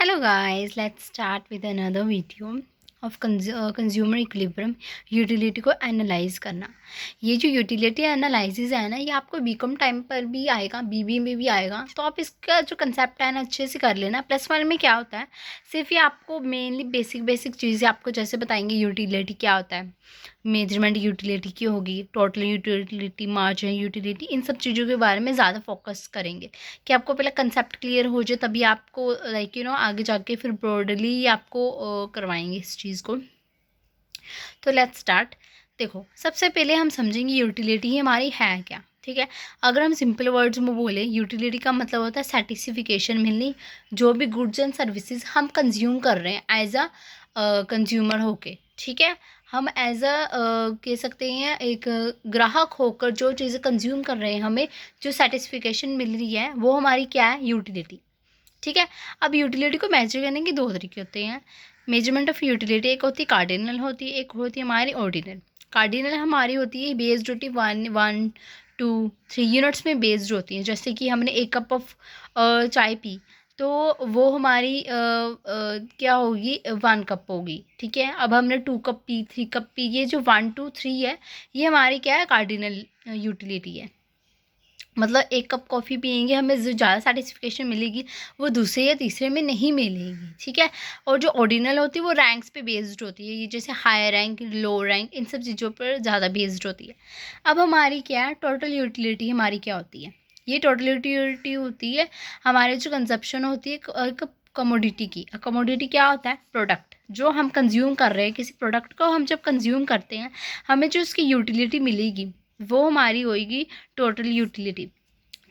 Hello guys, let's start with another video of consumer equilibrium. Utility को analyse करना। ये जो यूटिलिटी एनालिसिस है ना, ये आपको बीकॉम टाइम पर भी आएगा, बीबी में भी आएगा, तो आप इसका जो कंसेप्ट है ना अच्छे से कर लेना। +1 में क्या होता है, सिर्फ ये आपको मेनली बेसिक चीज़ें आपको जैसे बताएंगे। यूटिलिटी क्या होता है, मेजरमेंट यूटिलिटी की होगी, टोटल यूटिलिटी, मार्जिन यूटिलिटी, इन सब चीज़ों के बारे में ज़्यादा फोकस करेंगे कि आपको पहले कंसेप्ट क्लियर हो जाए, तभी आपको आगे जाके फिर ब्रॉडली आपको करवाएंगे इस चीज़ को। तो लेट्स स्टार्ट। देखो, सबसे पहले हम समझेंगे यूटिलिटी हमारी है क्या। ठीक है, अगर हम सिंपल वर्ड्स में बोले, यूटिलिटी का मतलब होता है सेटिस्फिकेशन मिलनी, जो भी गुड्स एंड सर्विसेज हम कंज्यूम कर रहे हैं एज अ कंज्यूमर होके। ठीक है, हम एज अ कह सकते हैं एक ग्राहक होकर जो चीज़ें कंज्यूम कर रहे हैं, हमें जो सेटिस्फिकेशन मिल रही है वो हमारी क्या है, यूटिलिटी। ठीक है, अब यूटिलिटी को मेजर करने के 2 तरीके होते हैं। मेजरमेंट ऑफ यूटिलिटी, एक होती है कार्डिनल होती है, एक होती है हमारी ऑर्डिनल। कार्डिनल हमारी होती है बेस्ड होती है 1, 2, 3 यूनिट्स में बेस्ड होती है। जैसे कि हमने 1 कप ऑफ चाय पी, तो वो हमारी क्या होगी, 1 कप होगी। ठीक है, अब हमने 2 कप पी, 3 कप पी, ये जो 1, 2, 3 है, ये हमारी क्या है, कार्डिनल यूटिलिटी है। मतलब 1 कप कॉफ़ी पियेंगे, हमें जो ज़्यादा सेटिस्फिकेशन मिलेगी वो दूसरे या तीसरे में नहीं मिलेगी। ठीक है, और जो ऑर्डिनल होती है वो रैंक्स पे बेस्ड होती है, ये जैसे हाई रैंक, लो रैंक, इन सब चीज़ों पर ज़्यादा बेस्ड होती है। अब हमारी क्या है, टोटल यूटिलिटी हमारी क्या होती है। ये टोटल यूटिलिटी होती है हमारे जो कंजप्शन होती है एक कमोडिटी की। कमोडिटी क्या होता है, प्रोडक्ट जो हम कंज्यूम कर रहे हैं। किसी प्रोडक्ट को हम जब कंज्यूम करते हैं, हमें जो उसकी यूटिलिटी मिलेगी वो हमारी होएगी टोटल यूटिलिटी।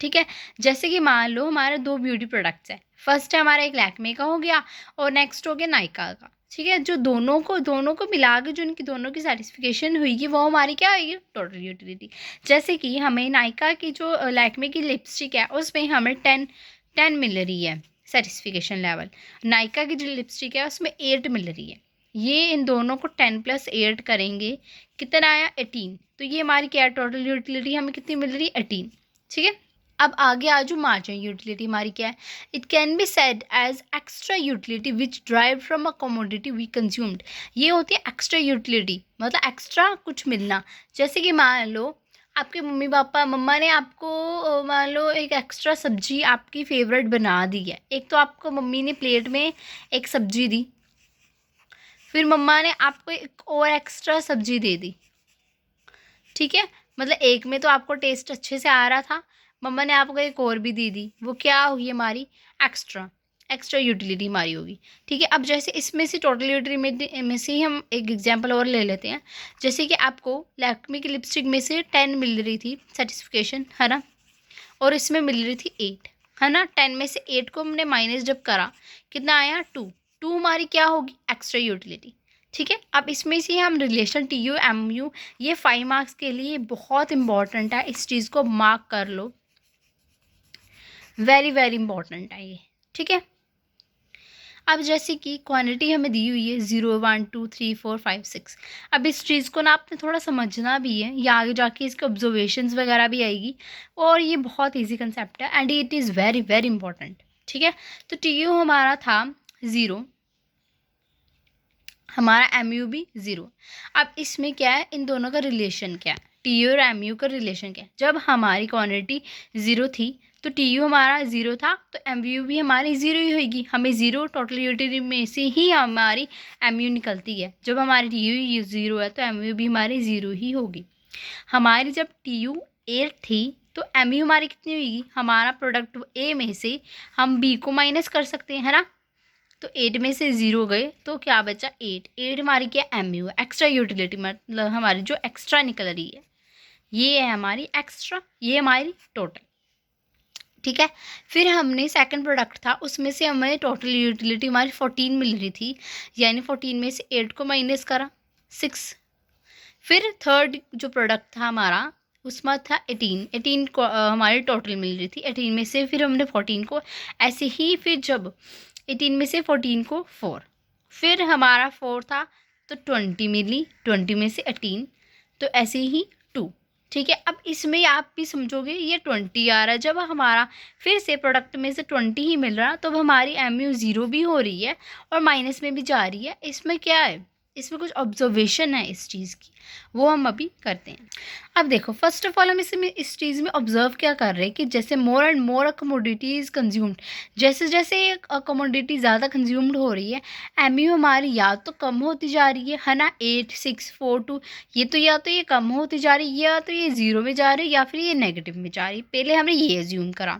ठीक है, जैसे कि मान लो हमारे 2 ब्यूटी प्रोडक्ट्स हैं। फर्स्ट है हमारा एक लैक्मे का हो गया और नेक्स्ट हो गया नायका का। ठीक है, जो दोनों को मिला के जो इनकी दोनों की सेटिस्फिकेशन हुई वो हमारी क्या होगी, टोटल यूटिलिटी। जैसे कि हमें नायका की जो लैक्मे की लिपस्टिक है उसमें हमें 10 मिल रही है सेटिस्फिकेशन लेवल। नायका की जो लिपस्टिक है उसमें 8 मिल रही है। ये इन दोनों को 10 + 8 करेंगे, कितना आया, 18। तो ये हमारी क्या है, टोटल यूटिलिटी हमें कितनी मिल रही है, 18। ठीक है, अब आगे आ जो मार्जिन यूटिलिटी हमारी क्या है। It can be said as extra utility which drive from a commodity we consumed. ये होती है एक्स्ट्रा यूटिलिटी, मतलब एक्स्ट्रा कुछ मिलना। जैसे कि मान लो आपके मम्मा ने आपको मान लो एक एक्स्ट्रा सब्जी आपकी फेवरेट बना दी है। एक तो आपको मम्मी ने प्लेट में एक सब्जी दी, फिर मम्मा ने आपको एक और एक्स्ट्रा सब्जी दे दी। ठीक है, मतलब एक में तो आपको टेस्ट अच्छे से आ रहा था, मम्मा ने आपको एक और भी दे दी, वो क्या होगी हमारी, एक्स्ट्रा यूटिलिटी हमारी होगी। ठीक है, अब जैसे इसमें से टोटल यूटिलिटी में से ही हम एक एग्जांपल और ले लेते हैं। जैसे कि आपको लैक्मे की लिपस्टिक में से 10 मिल रही थी सेटिस्फिकेशन, है ना, और इसमें मिल रही थी 8, है ना। 10 में से 8 को हमने माइनस जब करा, कितना आया, 2 हमारी क्या होगी, एक्स्ट्रा यूटिलिटी। ठीक है, अब इसमें से हम रिलेशन TU MU, ये 5 मार्क्स के लिए बहुत इंपॉर्टेंट है, इस चीज़ को मार्क कर लो, वेरी इंपॉर्टेंट है ये। ठीक है, अब जैसे कि क्वांटिटी हमें दी हुई है 0, 1, 2, 3, 4, 5, 6। अब इस चीज़ को ना आपने थोड़ा समझना भी है, या आगे जाके इसके ऑब्जर्वेशंस वगैरह भी आएगी, और ये बहुत इजी कंसेप्ट है and it is very important. ठीक है, तो TU हमारा था 0, हमारा MU भी 0। अब इसमें क्या है, इन दोनों का रिलेशन क्या है, TU और MU का रिलेशन क्या है। जब हमारी क्वांटिटी 0 थी तो TU हमारा 0 था, तो MU भी हमारी 0 ही होगी। हमें 0 टोटल यूटिलिटी में से ही हमारी MU निकलती है। जब हमारी TU 0 है तो MU भी हमारी 0 ही होगी। हमारी जब TU 8 थी तो MU हमारी कितनी होगी, हमारा प्रोडक्ट A में से हम B को माइनस कर सकते हैं, है ना। तो 8 में से 0 गए तो क्या बचा, 8 हमारी क्या, MU एक्स्ट्रा यूटिलिटी, मतलब हमारी जो एक्स्ट्रा निकल रही है ये है हमारी एक्स्ट्रा, ये हमारी टोटल। ठीक है, फिर हमने सेकंड प्रोडक्ट था, उसमें से हमें टोटल यूटिलिटी हमारी 14 मिल रही थी, यानी 14 में से 8 को माइनस करा, 6। फिर थर्ड जो प्रोडक्ट था हमारा, उसमें था 18 को हमारी टोटल मिल रही थी। 18 में से फिर हमने 14 को, ऐसे ही फिर जब 18 में से 14 को 4, फिर हमारा 4 था तो 20 मिली, 20 में से 18, तो ऐसे ही 2। ठीक है। अब इसमें आप भी समझोगे ये 20 आ रहा है, जब हमारा फिर से प्रोडक्ट में से 20 ही मिल रहा, तो हमारी MU ज़ीरो भी हो रही है और माइनस में भी जा रही है। इसमें क्या है, इसमें कुछ ऑब्जर्वेशन है इस चीज़ की, वो हम अभी करते हैं। अब देखो, फर्स्ट ऑफ ऑल हम इसमें इस चीज़ में ऑब्जर्व क्या कर रहे हैं कि जैसे more and more commodity is consumed, जैसे जैसे कमोडिटी ज़्यादा कंज्यूम्ड हो रही है, MU हमारी या तो कम होती जा रही है ना, 8, 6, 4, 2, ये तो या तो ये कम होती जा रही है, या तो ये ज़ीरो में जा रही है, या फिर ये नेगेटिव में जा रही है। पहले हमने ये एज्यूम करा,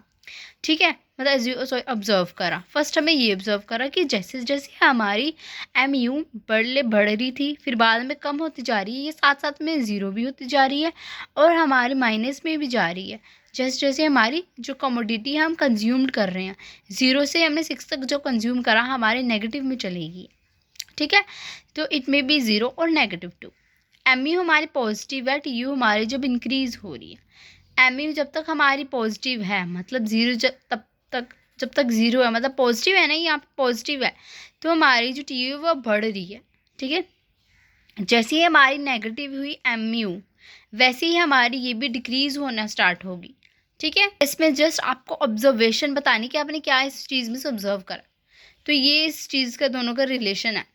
ठीक है, मतलब सॉरी ऑब्जर्व करा। फर्स्ट हमें ये ऑब्जर्व करा कि जैसे जैसे हमारी MU बढ़ रही थी, फिर बाद में कम होती जा रही है, ये साथ साथ में ज़ीरो भी होती जा रही है और हमारे माइनस में भी जा रही है। जैसे जैसे हमारी जो कमोडिटी हम कंज्यूम कर रहे हैं, 0 से हमने 6 तक जो कंज्यूम करा हमारे नेगेटिव में चलेगी, ठीक है। तो इट में बी ज़ीरो और -2। MU हमारी पॉजिटिव है, TU हमारी जब इंक्रीज़ हो रही है। MU जब तक हमारी पॉजिटिव है, मतलब ज़ीरो, जब तक ज़ीरो है, मतलब पॉजिटिव है ना, यहाँ पे पॉजिटिव है, तो हमारी जो TU वो बढ़ रही है, ठीक है। जैसे ही हमारी नेगेटिव हुई MU, वैसे ही हमारी ये भी डिक्रीज़ होना स्टार्ट होगी, ठीक है। इसमें जस्ट आपको ऑब्जर्वेशन बतानी कि आपने क्या इस चीज़ में से ऑब्जर्व करा, तो ये इस चीज़ का दोनों का रिलेशन है।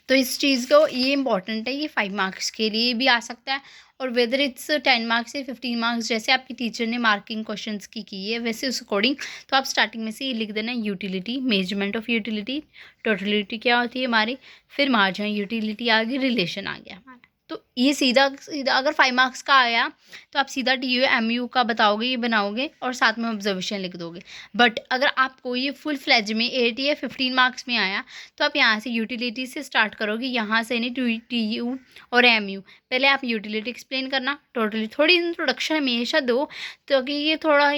तो इस चीज़ को ये इंपॉर्टेंट है, ये 5 मार्क्स के लिए भी आ सकता है, और वेदर इट्स 10 मार्क्स या 15 मार्क्स, जैसे आपकी टीचर ने मार्किंग क्वेश्चंस की है वैसे उस अकॉर्डिंग। तो आप स्टार्टिंग में से ये लिख देना, utility, measurement of utility, totality क्या होती है हमारी, फिर मार्जिन यूटिलिटी आ गई, रिलेशन आ गया हमारा। तो ये सीधा सीधा अगर 5 मार्क्स का आया तो आप सीधा TU MU का बताओगे, ये बनाओगे और साथ में ऑब्जर्वेशन लिख दोगे। बट अगर आपको ये फुल फ्लेज में 8 या 15 मार्क्स में आया, तो आप यहाँ से यूटिलिटी से स्टार्ट करोगे, यहाँ से नहीं TU और MU। पहले आप यूटिलिटी एक्सप्लेन करना, टोटली थोड़ी इंट्रोडक्शन हमेशा दो, ताकि ये थोड़ा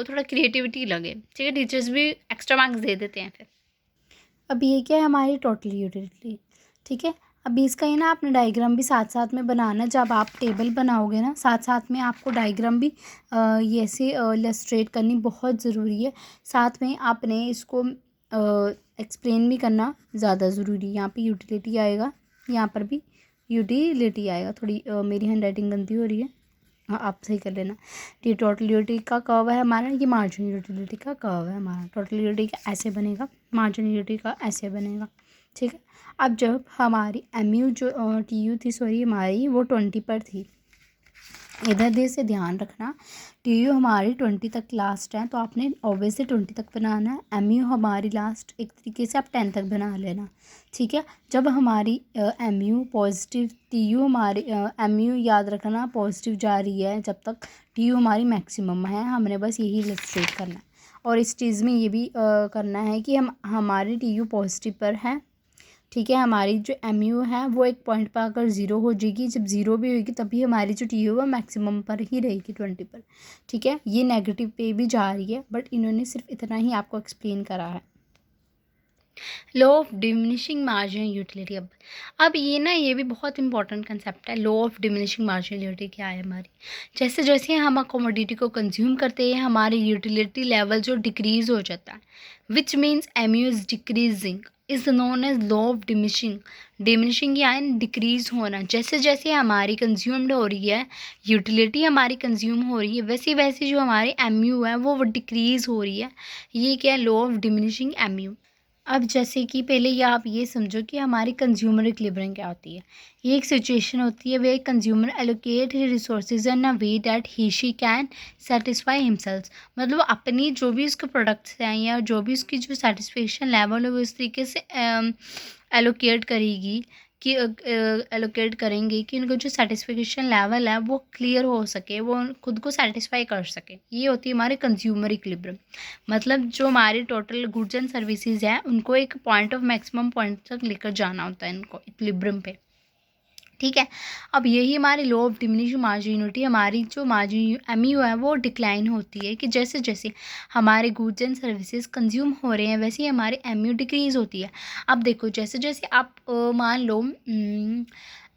थोड़ा क्रिएटिविटी लगे, ठीक है। टीचर्स भी एक्स्ट्रा मार्क्स दे देते हैं फिर। अब ये क्या है हमारी टोटल यूटिलिटी, ठीक है। अभी इसका ही ना आपने डायग्राम भी साथ साथ में बनाना, जब आप टेबल बनाओगे ना साथ साथ में आपको डायग्राम भी ये ऐसे इलस्ट्रेट करनी बहुत ज़रूरी है। साथ में आपने इसको एक्सप्लेन भी करना ज़्यादा ज़रूरी है। यहाँ पे यूटिलिटी आएगा, यहाँ पर भी यूटिलिटी आएगा। थोड़ी मेरी हैंड राइटिंग गंदी हो रही है, हाँ आप सही कर लेना। ये टोटल यूटिलिटी का कर्व है हमारा, ये मार्जिन यूटिलिटी का कर्व है हमारा। टोटल यूटिलिटी का ऐसे बनेगा, मार्जिन यूटिलिटी का ऐसे बनेगा, ठीक है। अब जब हमारी MU जो TU थी, सॉरी हमारी वो 20 पर थी, इधर देर से ध्यान रखना, TU हमारी 20 तक लास्ट है, तो आपने ऑब्वियसली 20 तक बनाना है। MU हमारी लास्ट, एक तरीके से आप 10 तक बना लेना, ठीक है। जब हमारी MU पॉजिटिव, TU हमारी MU याद रखना पॉजिटिव जा रही है, जब तक TU हमारी मैक्सिमम है, हमने बस यही इलस्ट्रेट करना है। और इस चीज़ में ये भी करना है कि हमारी TU पॉजिटिव पर है, ठीक है। हमारी जो MU है वो एक पॉइंट पर अगर ज़ीरो हो जाएगी, जब ज़ीरो भी होगी तभी हमारी जो TU है मैक्सिमम पर ही रहेगी, 20 पर, ठीक है। ये नेगेटिव पे भी जा रही है, बट इन्होंने सिर्फ इतना ही आपको एक्सप्लेन करा है। Law of diminishing margin utility. अब ये ना, ये भी बहुत इंपॉर्टेंट कंसेप्ट है। Law of diminishing margin utility क्या है हमारी, जैसे जैसे हम कमोडिटी को कंज्यूम करते हैं हमारी यूटिलिटी लेवल जो डिक्रीज़ हो जाता है, which means MU is decreasing, is known as law of diminishing. Diminishing या डिक्रीज़ होना, जैसे जैसे हमारी कंज्यूम्ड हो रही है यूटिलिटी, हमारी कंज्यूम हो रही है, वैसे वैसे जो हमारी MU है वो डिक्रीज़ हो रही है। ये क्या है, लॉ ऑफ डिमिनिशिंग MU। अब जैसे कि पहले ये आप ये समझो कि हमारी कंज्यूमर इक्विलिब्रियम क्या होती है। ये एक सिचुएशन होती है वे consumer allocate resources in a way that he she can satisfy himself, मतलब अपनी जो भी उसके प्रोडक्ट्स हैं या जो भी उसकी जो सेटिस्फेक्शन लेवल है वो इस तरीके से एलोकेट करेगी कि एलोकेट करेंगे कि उनको जो सेटिस्फेक्शन लेवल है वो क्लियर हो सके, वो खुद को सेटिस्फाई कर सके। ये होती है हमारे कंज्यूमर इक्विलिब्रियम, मतलब जो हमारी टोटल गुड्स एंड सर्विसेज है उनको एक पॉइंट ऑफ मैक्सिमम पॉइंट तक लेकर जाना होता है इनको इक्विलिब्रियम पे, ठीक है। अब यही हमारी law of diminishing margin unity, हमारी जो मार्जिन MU है वो डिक्लाइन होती है कि जैसे जैसे हमारे गुड्स एंड सर्विसेज कंज्यूम हो रहे हैं वैसे ही हमारी MU डिक्रीज़ होती है। अब देखो जैसे जैसे आप मान लो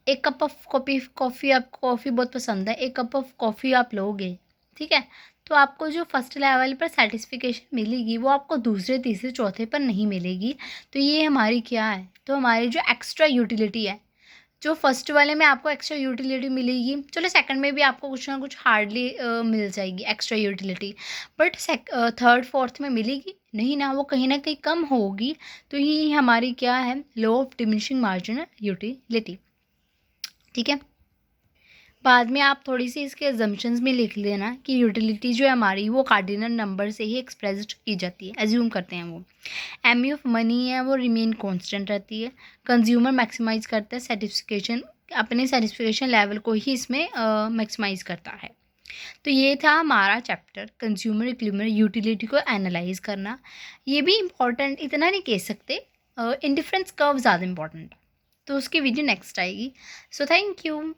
एक कप ऑफ कॉफ़ी आपको कॉफ़ी बहुत पसंद है, एक कप ऑफ कॉफ़ी आप लोगे, ठीक है। तो आपको जो फर्स्ट लेवल पर सेटिस्फिकेशन मिलेगी वो आपको दूसरे तीसरे चौथे पर नहीं मिलेगी। तो ये हमारी क्या है, तो हमारी जो एक्स्ट्रा यूटिलिटी है, जो फर्स्ट वाले में आपको एक्स्ट्रा यूटिलिटी मिलेगी, चलो सेकंड में भी आपको कुछ ना कुछ हार्डली मिल जाएगी extra utility, but third fourth में मिलेगी नहीं ना, वो कहीं ना कहीं कम होगी। तो ये हमारी क्या है, law of diminishing marginal utility. ठीक है, बाद में आप थोड़ी सी इसके अजम्पशंस में लिख लेना कि यूटिलिटी जो है हमारी वो कार्डिनल नंबर से ही एक्सप्रेस की जाती है, एज्यूम करते हैं वो। एम ऑफ मनी है वो रिमेन कांस्टेंट रहती है। कंज्यूमर मैक्सिमाइज करता है सेटिस्फिकेशन, अपने सेटिस्फिकेशन लेवल को ही इसमें मैक्सिमाइज करता है। तो ये था हमारा चैप्टर कंज्यूमर इक्विलिब्रियम, यूटिलिटी को एनालाइज करना। ये भी इम्पॉर्टेंट इतना नहीं कह सकते, इंडिफरेंस कर्व ज़्यादा इंपॉर्टेंट है। तो उसकी वीडियो नेक्स्ट आएगी। So thank you.